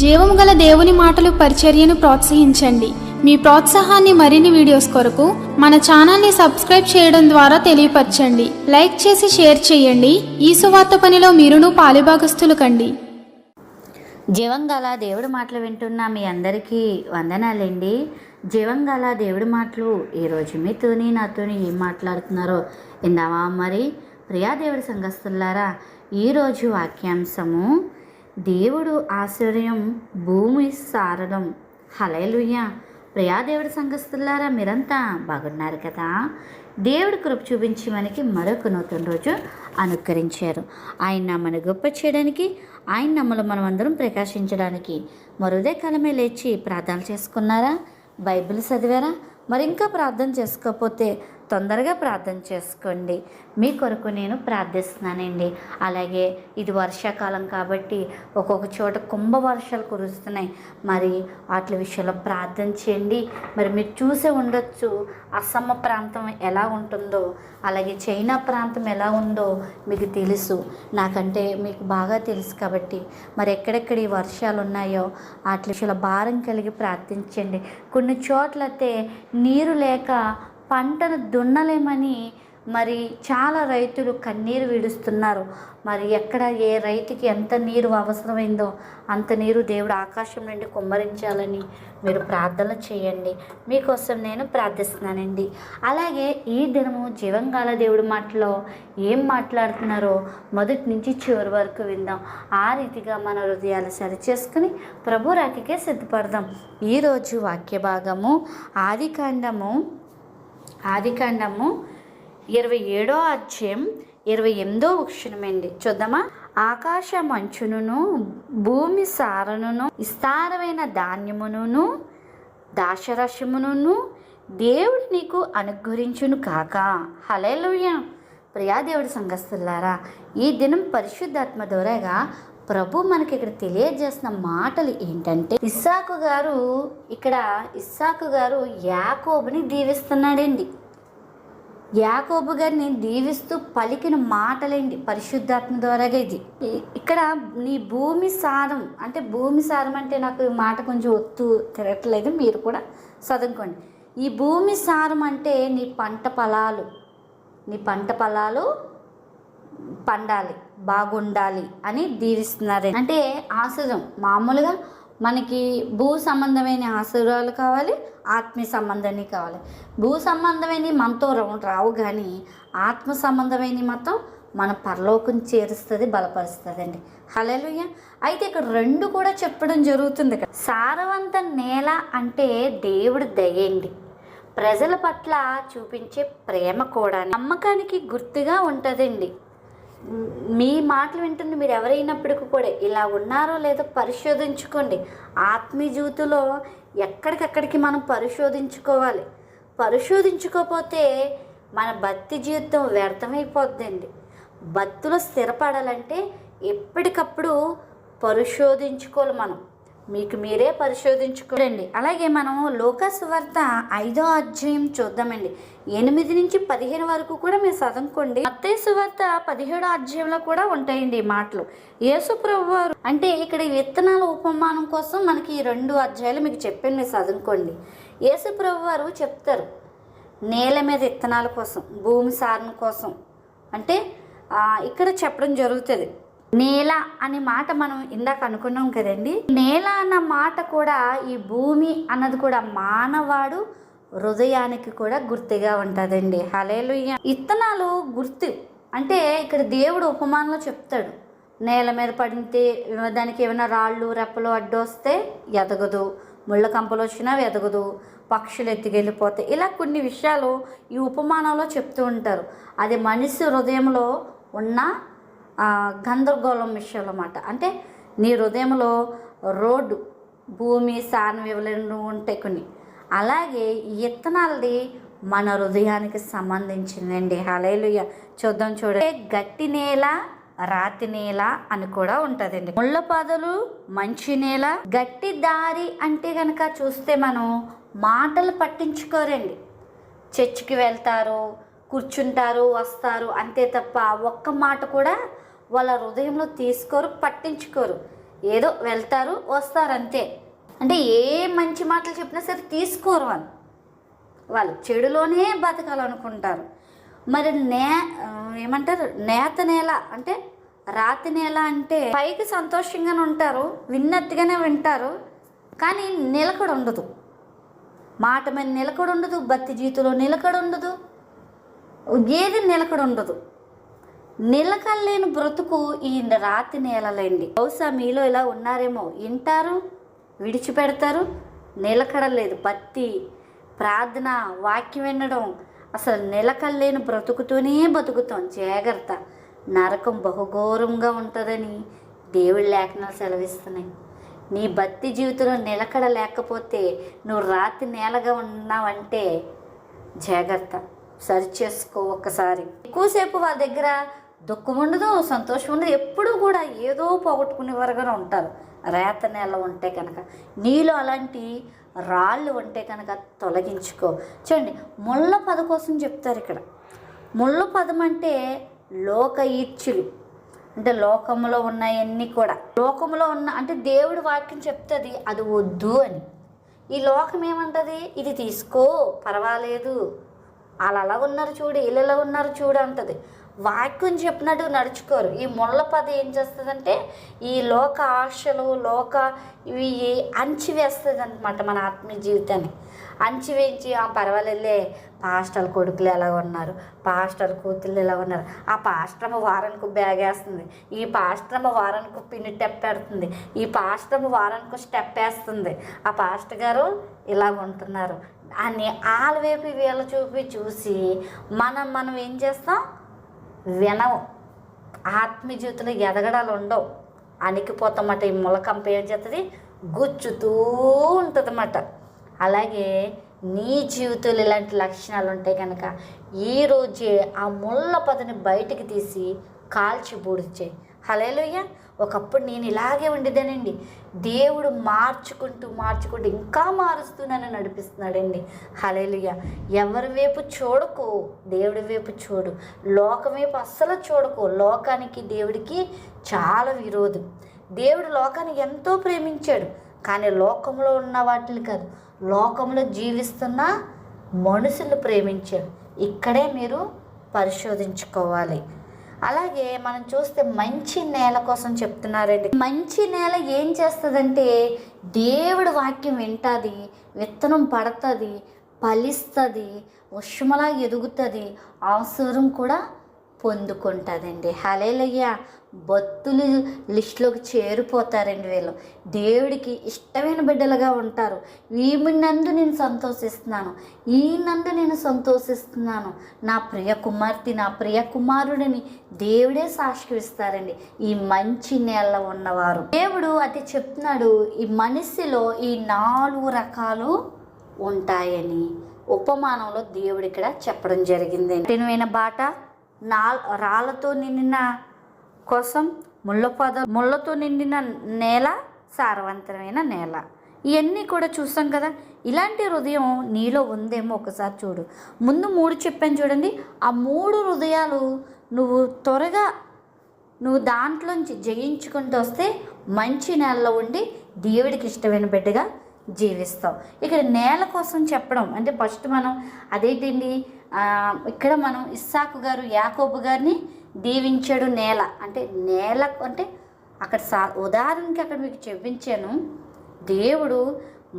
జీవము గల దేవుని మాటలు పరిచర్యను ప్రోత్సహించండి. మీ ప్రోత్సాహాన్ని మరిన్ని వీడియోస్ కొరకు మన ఛానల్ని సబ్స్క్రైబ్ చేయడం ద్వారా తెలియపరచండి. లైక్ చేసి షేర్ చేయండి. ఈ సువార్త పనిలో మీరును పాలుభాగస్తులు కండి. జీవంగల దేవుడి మాటలు వింటున్న మీ అందరికీ వందనాలండి. జీవంగల దేవుడి మాటలు ఈరోజు మీతోని నాతోని ఏం మాట్లాడుతున్నారో విందామా? మరి ప్రియా దేవుడి సంఘస్థులారా, ఈరోజు వాక్యాంశము దేవుడు ఆశ్చర్యం భూమి సారడం. హల్లెలూయా. ప్రియా దేవుడి సంఘస్థులారా, మీరంతా బాగున్నారు కదా? దేవుడి కృప చూపించి మనకి మరొక నూతన రోజు అనుకరించారు. ఆయన నామను గొప్ప చేయడానికి, ఆయన నమ్మలు మనం అందరం ప్రకాశించడానికి మరుదే కాలమే లేచి ప్రార్థన చేసుకున్నారా? బైబిల్ చదివారా? మరి ఇంకా ప్రార్థన చేసుకోకపోతే తొందరగా ప్రార్థన చేసుకోండి. మీ కొరకు నేను ప్రార్థిస్తున్నానండి. అలాగే ఇది వర్షాకాలం కాబట్టి ఒక్కొక్క చోట కుంభ వర్షాలు కురుస్తున్నాయి. మరి వాటి విషయంలో ప్రార్థన చేయండి. మరి మీరు చూసే ఉండొచ్చు అస్సాం ప్రాంతం ఎలా ఉంటుందో, అలాగే చైనా ప్రాంతం ఎలా ఉందో మీకు తెలుసు. నాకంటే మీకు బాగా తెలుసు కాబట్టి మరి ఎక్కడెక్కడ ఈ వర్షాలు ఉన్నాయో వాటి విషయంలో భారం కలిగి ప్రార్థించండి. కొన్ని చోట్లయితే నీరు లేక పంటను దున్నలేమని మరి చాలా రైతులు కన్నీరు విడుస్తున్నారు. మరి ఎక్కడ ఏ రైతుకి ఎంత నీరు అవసరమైందో అంత నీరు దేవుడు ఆకాశం నుండి కుమ్మరించాలని మీరు ప్రార్థన చేయండి. మీకోసం నేను ప్రార్థిస్తున్నానండి. అలాగే ఈ దినము జీవంగాల దేవుడి మాటలో ఏం మాట్లాడుతున్నారో మొదటి నుంచి చివరి వరకు విందాం. ఆ రీతిగా మన హృదయాలు సరిచేసుకుని ప్రభు రాకకే సిద్ధపడదాం. ఈరోజు వాక్య భాగము ఆదికాండము 27వ అధ్యాయం 28వ వచనమండి. చూద్దామా? ఆకాశ మంచును భూమి సారనును విస్తారమైన ధాన్యమును దాశరసమును దేవుడు నీకు అనుగ్రహించును కాక. హల్లెలూయా. ప్రియా దేవుడి సంఘస్థులారా, ఈ దినం పరిశుద్ధాత్మ ద్వారాగా ప్రభు మనకి ఇక్కడ తెలియజేసిన మాటలు ఏంటంటే, ఇస్సాకు గారు యాకోబుని దీవిస్తున్నాడండి. యాకోబు గారిని దీవిస్తూ పలికిన మాటలేండి పరిశుద్ధాత్మ ద్వారాగా. ఇది ఇక్కడ నీ భూమి సారం అంటే నాకు ఈ మాట కొంచెం ఒత్తు తిరగట్లేదు, మీరు కూడా చదువుకోండి. ఈ భూమి సారం అంటే నీ పంట పొలాలు పండాలి, బాగుండాలి అని దీవిస్తున్నారు. అంటే ఆశీర్వాదం మామూలుగా మనకి భూ సంబంధమైన ఆశీర్వాదాలు కావాలి, ఆత్మీయ సంబంధాన్ని కావాలి. భూ సంబంధమైన మనతో రావు, కానీ ఆత్మ సంబంధమైన మొత్తం మన పరలోకం చేరుస్తుంది, బలపరుస్తుంది అండి. హల్లెలూయా. అయితే ఇక్కడ రెండు కూడా చెప్పడం జరుగుతుంది. సారవంత నేల అంటే దేవుడి దయండి, ప్రజల పట్ల చూపించే ప్రేమ కూడా నమ్మకానికి గుర్తుగా ఉంటుందండి. మీ మాటలు వింటున్న మీరు ఎవరైనప్పటికీ కూడా ఇలా ఉన్నారో లేదో పరిశోధించుకోండి. ఆత్మీయ జీవితంలో ఎక్కడికక్కడికి మనం పరిశోధించుకోవాలి. పరిశోధించుకోకపోతే మన భక్తి జీవితం వ్యర్థమైపోద్దండి. భక్తిలో స్థిరపడాలంటే ఎప్పటికప్పుడు పరిశోధించుకోవాలి. మనం మీకు మీరే పరిశోధించుకోండి. అలాగే మనం లూకా సువార్త 5వ అధ్యాయం చూద్దామండి. 8 నుంచి 15 వరకు కూడా మీరు చదువుకోండి. మత్తయి సువార్త 17వ అధ్యాయంలో కూడా ఉంటాయండి ఈ మాటలు. యేసు ప్రభువారు అంటే ఇక్కడ విత్తనాల ఉపమానం కోసం మనకి ఈ 2 అధ్యాయాలు మీకు చెప్పాను, మీరు చదువుకోండి. యేసు ప్రభువారు చెప్తారు నేల మీద విత్తనాల కోసం, భూమి సారణ కోసం. అంటే ఇక్కడ చెప్పడం జరుగుతుంది. నేల అనే మాట మనం ఇందాక అనుకున్నాం కదండి. నేల అన్న మాట కూడా ఈ భూమి అన్నది కూడా మానవాడు హృదయానికి కూడా గుర్తుగా ఉంటుందండి. హల్లెలూయా. విత్తనాలు గుర్తు అంటే ఇక్కడ దేవుడు ఉపమానంలో చెప్తాడు. నేల మీద పడితే దానికి ఏమైనా రాళ్ళు రెప్పలు అడ్డొస్తే ఎదగదు, ముళ్ళ కంపలు వచ్చినా ఎదగదు, పక్షులు ఎత్తుకెళ్ళిపోతాయి. ఇలా కొన్ని విషయాలు ఈ ఉపమానంలో చెప్తూ ఉంటారు. అది మనిషి హృదయంలో ఉన్న గందరగోళం విషయాలు అన్నమాట. అంటే నీ హృదయంలో రోడ్డు, భూమి, సారణ వివరణ ఉంటాయి కొన్ని. అలాగే ఈ విత్తనాలది మన హృదయానికి సంబంధించిందండి. హల్లెలూయా. చూడండి. గట్టి నేల, రాతి నేల అని కూడా ఉంటుందండి. ముళ్ళ పొదలు, మంచి నేల. గట్టి దారి అంటే కనుక చూస్తే మనం మాటలు పట్టించుకోరండి. చర్చికి వెళ్తారు, కూర్చుంటారు, వస్తారు అంతే తప్ప ఒక్క మాట కూడా వాళ్ళ హృదయంలో తీసుకోరు, పట్టించుకోరు. ఏదో వెళ్తారు వస్తారు అంతే. అంటే ఏ మంచి మాటలు చెప్పినా సరే తీసుకోరు వాళ్ళు చెడులోనే బతకాలనుకుంటారు. మరి ఏమంటారు, నేత నేల అంటే రాతి నేల అంటే పైకి సంతోషంగానే ఉంటారు, విన్నట్టుగానే వింటారు, కానీ నిలకడ ఉండదు, మాట మీద నిలకడ ఉండదు, భక్తి జీవితంలో నిలకడ ఉండదు, ఏది నిలకడ ఉండదు. నిలకడలేని బ్రతుకు ఈ రాతి నేలలేండి. బహుశా మీలో ఇలా ఉన్నారేమో, వింటారు విడిచిపెడతారు, నిలకడలేదు. భక్తి, ప్రార్థన, వాక్యం వినడం, అసలు నిలకడలేని బ్రతుకుతూనే బతుకుతాం. జాగ్రత్త, నరకం బహుఘోరంగా ఉంటుందని దేవుడి లేఖనాలు సెలవిస్తున్నాయి. నీ భక్తి జీవితంలో నిలకడ లేకపోతే నువ్వు రాతి నేలగా ఉన్నావంటే జాగ్రత్త, సరి చేసుకో ఒక్కసారి. ఎక్కువసేపు వాళ్ళ దగ్గర దుఃఖం ఉండదు, సంతోషం ఉండదు, ఎప్పుడూ కూడా ఏదో పోగొట్టుకునేవారుగానే ఉంటారు. రేత నేల ఉంటే కనుక, నీలో అలాంటి రాళ్ళు ఉంటే కనుక తొలగించుకో. చూడండి, ముళ్ళ పద కోసం చెప్తారు ఇక్కడ. ముళ్ళ పదం అంటే లోక ఈర్చులు, అంటే లోకంలో ఉన్నాయన్నీ కూడా, లోకంలో ఉన్న అంటే దేవుడి వాక్యం చెప్తుంది అది వద్దు అని. ఈ లోకం ఏమంటుంది, ఇది తీసుకో పర్వాలేదు, వాళ్ళు అలా ఉన్నారు చూడు, వీళ్ళు ఎలా ఉన్నారు చూడు అంటది. వాక్యం చెప్పినట్టు నడుచుకోరు. ఈ ముళ్ళ పద ఏం చేస్తుందంటే ఈ లోక ఆశలు, లోక ఇవి అణిచివేస్తుంది అనమాట మన ఆత్మీయ జీవితాన్ని. అణిచివేయించి పర్వాలేదులే, పాస్టర్ కొడుకులు ఎలా ఉన్నారు, పాస్టర్ కూతుళ్ళు ఎలా ఉన్నారు, ఆ పాస్టర్మ వారానికి బ్యాగ్ వేస్తుంది, ఈ పాస్టర్మ వారానికి పిన్ని టెప్ పెడుతుంది, ఈ పాస్టర్మ వారానికి స్టెప్ వేస్తుంది, ఆ పాస్టర్ గారు ఇలా ఉంటున్నారు అని వాళ్ళ వైపు వీళ్ళ చూపి చూసి మనం ఏం చేస్తాం, వినవు. ఆత్మీయ జీవితంలో ఎదగడాలు ఉండవు, అణికిపోతామట. ఈ మొలకంప ఏం చేస్తుంది, గుచ్చుతూ ఉంటుంది అన్నమాట. అలాగే నీ జీవితంలో ఇలాంటి లక్షణాలు ఉంటాయి కనుక ఈరోజే ఆ ముళ్ళ పదని బయటికి తీసి కాల్చి బూడిచేయి. హల్లెలూయా. ఒకప్పుడు నేను ఇలాగే ఉండేదానండి, దేవుడు మార్చుకుంటూ ఇంకా మారుస్తూ నన్ను నడిపిస్తున్నాడండి. హల్లెలూయా. ఎవరి వైపు చూడకు, దేవుడి వైపు చూడు. లోకం వైపు అస్సలు చూడకు. లోకానికి దేవుడికి చాలా విరోధం. దేవుడు లోకాన్ని ఎంతో ప్రేమించాడు, కానీ లోకంలో ఉన్న వాటిని కాదు, లోకంలో జీవిస్తున్న మనుషులు ప్రేమించాడు. ఇక్కడే మీరు పరిశోధించుకోవాలి. అలాగే మనం చూస్తే మంచి నేల కోసం చెప్తున్నారండి. మంచి నేల ఏం చేస్తుందంటే దేవుడి వాక్యం వింటుంది, విత్తనం పడుతుంది, ఫలిస్తుంది, వర్షములా ఎదుగుతుంది, అవసరం కూడా పొందుకుంటుందండి. హల్లెలూయా. భక్తులు లిస్టులోకి చేరిపోతారండి వీళ్ళు. దేవుడికి ఇష్టమైన బిడ్డలుగా ఉంటారు. ఈమెనందు నేను సంతోషిస్తున్నాను, ఈయనందు నేను సంతోషిస్తున్నాను, నా ప్రియ కుమార్తె, నా ప్రియ కుమారుడిని దేవుడే సాక్షిస్తారండి ఈ మంచి నేల ఉన్నవారు. దేవుడు అది చెప్తున్నాడు, ఈ మనిషిలో ఈ 4 రకాలు ఉంటాయని ఉపమానంలో దేవుడు ఇక్కడ చెప్పడం జరిగింది. కఠినమైన బాట, రాళ్ళతో నిండిన కోసం, ముళ్ళతో నిండిన నేల, సారవంతమైన నేల, ఇవన్నీ కూడా చూసాం కదా. ఇలాంటి హృదయం నీలో ఉందేమో ఒకసారి చూడు. ముందు 3 చెప్పాను చూడండి. ఆ 3 హృదయాలు నువ్వు దాంట్లోంచి జయించుకుంటూ వస్తే మంచి నేలలో ఉండి దేవుడికి ఇష్టమైన బిడ్డగా జీవిస్తావు. ఇక్కడ నేల కోసం చెప్పడం అంటే ఫస్ట్ మనం అదేంటండి, ఇక్కడ మనం ఇస్సాకు గారు యాకోబు గారిని దీవించాడు. నేల అంటే అక్కడ ఉదాహరణకి అక్కడ మీకు చెప్పించాను. దేవుడు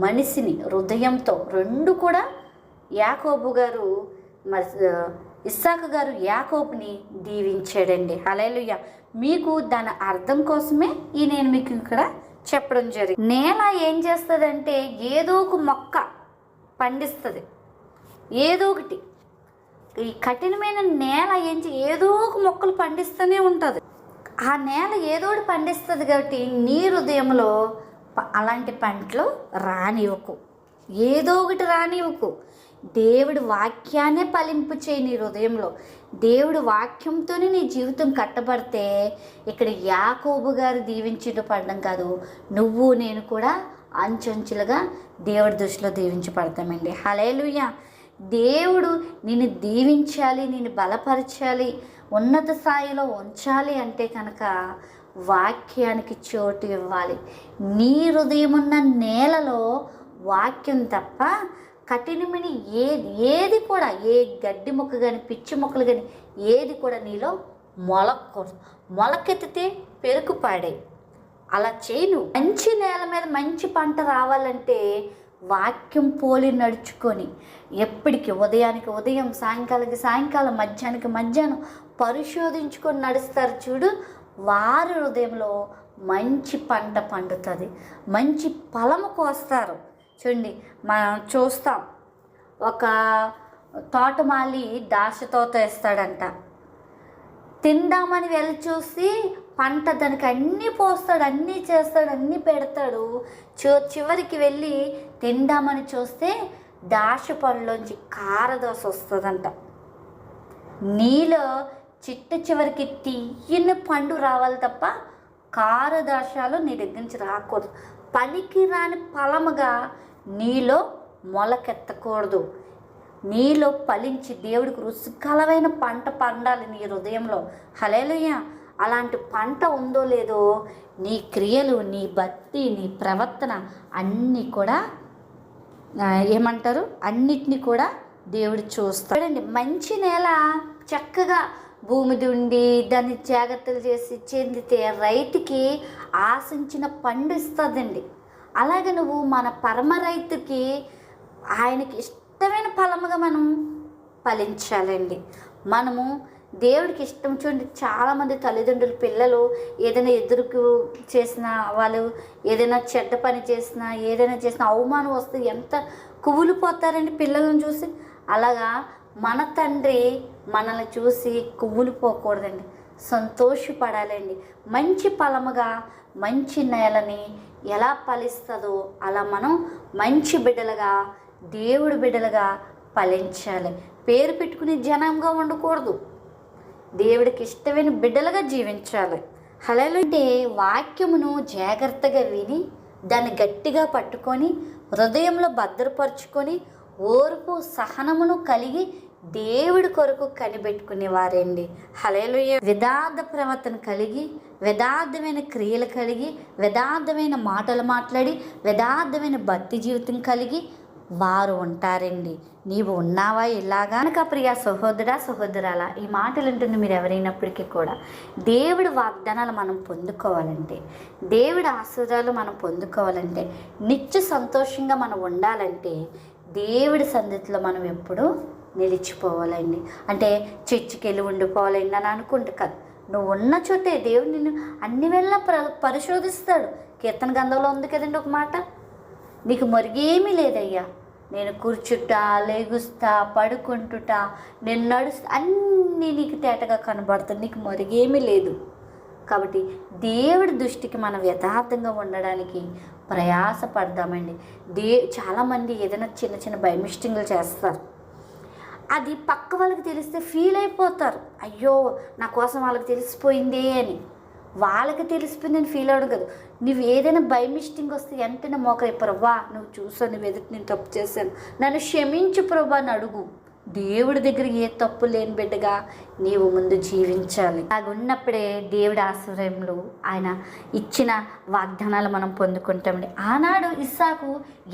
మనిషిని హృదయంతో 2 కూడా యాకోబు గారు ఇస్సాకు గారు యాకోబుని దీవించాడండి. హల్లెలూయా. మీకు దాని అర్థం కోసమే నేను మీకు ఇక్కడ చెప్పడం జరిగింది. నేల ఏం చేస్తుందంటే ఏదో ఒక మొక్క పండిస్తుంది, ఏదో ఒకటి. ఈ కఠినమైన నేల ఏదో ఒక మొక్కలు పండిస్తూనే ఉంటుంది. ఆ నేల ఏదో ఒకటి పండిస్తుంది కాబట్టి నీ హృదయంలో అలాంటి పంటలు రానివ్వకు, ఏదో ఒకటి రానివ్వకు. దేవుడి వాక్యాన్నే ఫలింపు చేయి నీ హృదయంలో. దేవుడి వాక్యంతోనే నీ జీవితం కట్టబడితే ఇక్కడ యాకోబు గారు దీవించడం పడడం కాదు, నువ్వు నేను కూడా అంచెంచులుగా దేవుడి దృష్టిలో దీవించబడతామండి. హల్లెలూయా. దేవుడు నిన్ను దీవించాలి, నిన్ను బలపరచాలి, ఉన్నత స్థాయిలో ఉంచాలి అంటే కనుక వాక్యానికి చోటు ఇవ్వాలి. నీ హృదయం ఉన్న నేలలో వాక్యం తప్ప కఠినమైన ఏది కూడా, ఏ గడ్డి మొక్క కానీ పిచ్చి మొక్కలు కానీ ఏది కూడా నీలో మొలకూడదు. మొలకెత్తితే పెరుకు పాడే. అలా చేయను. మంచి నేల మీద మంచి పంట రావాలంటే వాక్యం పోలి నడుచుకొని ఎప్పటికీ ఉదయానికి ఉదయం, సాయంకాలానికి సాయంకాలం, మధ్యాహ్నానికి మధ్యాహ్నం పరిశోధించుకొని నడుస్తారు చూడు, వారి హృదయంలో మంచి పంట పండుతుంది, మంచి ఫలము కోస్తారు. చూడండి, మనం చూస్తాం, ఒక తోటమాలి దాశతోత వేస్తాడంట. తిందామని వెళ్ళి చూసి పంట దానికి అన్నీ పోస్తాడు, అన్నీ చేస్తాడు, అన్నీ పెడతాడు. చివరికి వెళ్ళి తిందామని చూస్తే దాశ పళ్ళలోంచి కారదోస వస్తుందంట. నీలో చివరికి తీయని పండు రావాలి తప్ప కారదోషాలు నీ దగ్గర నుంచి రాకూడదు. పనికి రాని ఫలముగా నీలో మొలకెత్తకూడదు. నీలో ఫలించి దేవుడికి రుచికరమైన పంట పండాలి నీ హృదయంలో. హల్లెలూయా. అలాంటి పంట ఉందో లేదో నీ క్రియలు, నీ భక్తి, నీ ప్రవర్తన అన్నీ కూడా ఏమంటారు, అన్నిటినీ కూడా దేవుడు చూస్తాడండి. మంచి నేల చక్కగా భూమి దుండి దాన్ని జాగ్రత్తలు చేసి చెందితే రైతుకి ఆశించిన పండు ఇస్తుందండి. అలాగే నువ్వు మన పరమ రైతుకి ఆయనకి ఇష్టమైన ఫలముగా మనం ఫలించాలండి. మనము దేవుడికి ఇష్టం. చూడండి, చాలామంది తల్లిదండ్రులు పిల్లలు ఏదైనా ఎదురుకు చేసినా, వాళ్ళు ఏదైనా చెడ్డ పని చేసినా, ఏదైనా చేసినా అవమానం వస్తే ఎంత కువ్వులిపోతారండి పిల్లలను చూసి. అలాగా మన తండ్రి మనల్ని చూసి కువ్వులిపోకూడదండి, సంతోషపడాలండి. మంచి ఫలముగా మంచి నేలని ఎలా ఫలిస్తుందో అలా మనం మంచి బిడ్డలుగా, దేవుడి బిడ్డలుగా ఫలించాలి. పేరు పెట్టుకుని జనంగా ఉండకూడదు, దేవుడికి ఇష్టమైన బిడ్డలుగా జీవించాలి. హల్లెలూయా. అంటే వాక్యమును జాగ్రత్తగా విని దాన్ని గట్టిగా పట్టుకొని హృదయంలో భద్రపరుచుకొని ఓర్పు సహనమును కలిగి దేవుడి కొరకు కనిపెట్టుకునేవారండి. హల్లెలూయా. యథార్థ ప్రవర్తన కలిగి, యథార్థమైన క్రియలు కలిగి, యథార్థమైన మాటలు మాట్లాడి, యథార్థమైన భక్తి జీవితం కలిగి వారు ఉంటారండి. నీవు ఉన్నావా ఇలాగా? కనుక ప్రియ సహోదరా సహోదరాల, ఈ మాటలు వింటున్న మీరు ఎవరైనప్పటికీ కూడా దేవుడి వాగ్దానాలు మనం పొందుకోవాలంటే, దేవుడి ఆశీర్వాదాలు మనం పొందుకోవాలంటే, నిత్య సంతోషంగా మనం ఉండాలంటే దేవుడి సన్నిధిలో మనం ఎప్పుడూ నిలిచిపోవాలండి. అంటే చర్చికి వెళ్ళి ఉండిపోవాలండి అని అనుకుంటే కాదు. నువ్వు ఉన్న చోటే దేవుడు నిన్ను అన్ని వేళ పరిశోధిస్తాడు. కీర్తన గ్రంథంలో ఉంది కదండి ఒక మాట, నీకు మరిగేమీ లేదయ్యా, నేను కూర్చుంటా, లేగుస్తా, పడుకుంటుటా, నేను నడుస్తా, అన్నీ నీకు తేటగా కనబడుతుంది, నీకు మరిగేమీ లేదు. కాబట్టి దేవుడి దృష్టికి మనం యథార్థంగా ఉండడానికి ప్రయాసపడదామండి. చాలామంది ఏదైనా చిన్న చిన్న బైమిస్టింగ్లు చేస్తారు, అది పక్క వాళ్ళకి తెలిస్తే ఫీల్ అయిపోతారు, అయ్యో నా కోసం వాళ్ళకి తెలిసిపోయిందే అని. వాళ్ళకి తెలిసిపోయిందని ఫీల్ అవడం కదా. నువ్వు ఏదైనా బై మిస్టేక్ వస్తే వెంటనే మోకరే, ప్రభా నువ్వు చూసావు, నువ్వు ఎదుటి నేను తప్పు చేశాను, నన్ను క్షమించు ప్రభా అని అడుగు. దేవుడి దగ్గర ఏ తప్పు లేని బిడ్డగా నీవు ముందు జీవించాలి. అలాగ ఉన్నప్పుడే దేవుడి ఆశ్రయంలో ఆయన ఇచ్చిన వాగ్దానాలు మనం పొందుకుంటామండి. ఆనాడు ఇస్సాకు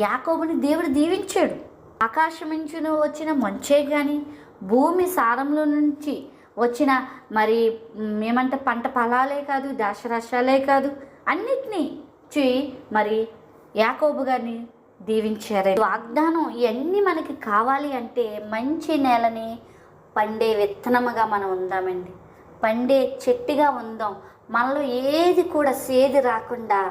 యాకోబుని దేవుడు దీవించాడు. ఆకాశం నుంచి వచ్చిన మంచే కానీ, భూమి సారంలో నుంచి వచ్చిన మరి ఏమంటే పంట ఫలాలే కాదు, దాశరసాలే కాదు, అన్నిటినీ మరి యాకోబు గారిని దీవించారు. వాగ్దానం ఇవన్నీ మనకి కావాలి అంటే మంచి నేలని పండే విత్తనముగా మనం ఉందామండి, పండే చెట్టుగా ఉందాం. మనలో ఏది కూడా సేది రాకుండా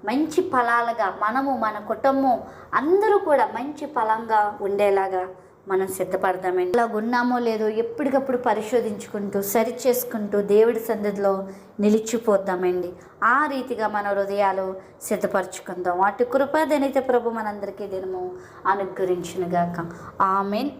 మంచి ఫలాలుగా మనము, మన కుటుంబం అందరూ కూడా మంచి ఫలంగా ఉండేలాగా మనం సిద్ధపడదామండి. అలా ఉన్నామో లేదో ఎప్పటికప్పుడు పరిశోధించుకుంటూ సరి చేసుకుంటూ దేవుడి సన్నిధిలో నిలిచిపోద్దామండి. ఆ రీతిగా మన హృదయాలు సిద్ధపరచుకుందాం. అటు కృపదనైతే ప్రభు మనందరికీ దినము అనుగ్రహించునుగాక. ఆమేన్.